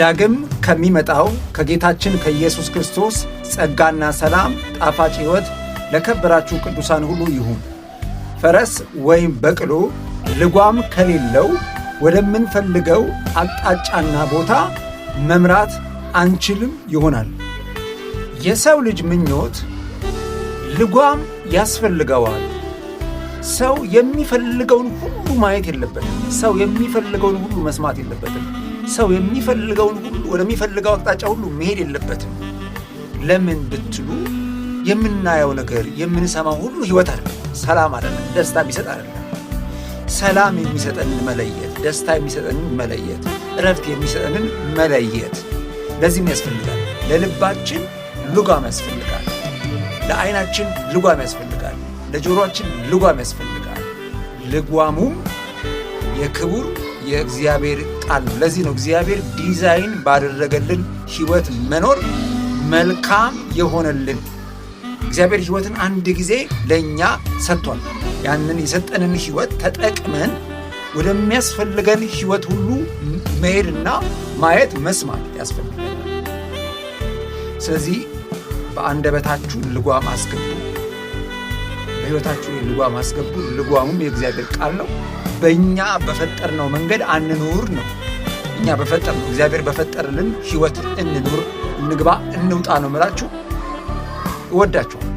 ዳግም ከሚመጣው ከጌታችን ከኢየሱስ ክርስቶስ ጸጋና ሰላም ጣፋጭ ሕይወት ለከበራችሁ ቅዱሳን ሁሉ ይሁን። ፈረስ ወይም በቅሎ ልጓም ከሌለው ወደምንፈልገው አቅጣጫና ቦታ መምራት አንችልም ይሆናል። የሰው ልጅ ምኞት ልጓም ያስፈልገዋል። ሰው የሚፈልገውን ሁሉ ማየት የለበትም። ሰው የሚፈልገውን ሁሉ መስማት የለበትም። ሰው የሚፈልገውን ሁሉ ወደሚፈልገው አቅጣጫ ሁሉ መሄድ የለበትም። ለምን ብትሉ የምናየው ነገር የምንሰማው ሁሉ ሕይወት አይደለም፣ ሰላም አይደለም፣ ደስታ የሚሰጥ አይደለም። ሰላም የሚሰጠንን መለየት፣ ደስታ የሚሰጠንን መለየት፣ እረፍት የሚሰጠንን መለየት ለዚህም ያስፈልጋል። ለልባችን ልጓም ያስፈልጋል። ለዓይናችን ልጓም ያስፈልጋል። ለጆሮአችን ልጓም ያስፈልጋል። ልጓሙም የክቡር የእግዚአብሔር ቃል ነው። ለዚህ ነው እግዚአብሔር ዲዛይን ባደረገልን ሕይወት መኖር መልካም የሆነልን። እግዚአብሔር ሕይወትን አንድ ጊዜ ለእኛ ሰጥቷል። ያንን የሰጠንን ሕይወት ተጠቅመን ወደሚያስፈልገን ሕይወት ሁሉ መሄድና ማየት መስማት ያስፈልጋል። ስለዚህ በአንደበታችሁ ልጓም አስገቡ፣ በሕይወታችሁ ልጓም አስገቡ። ልጓሙም የእግዚአብሔር ቃል ነው። በእኛ በፈጠርነው መንገድ አንኑር ነው። እኛ በፈጠርነው እግዚአብሔር በፈጠርልን ሕይወት እንኑር፣ እንግባ፣ እንውጣ ነው የምላችሁ። እወዳችኋል።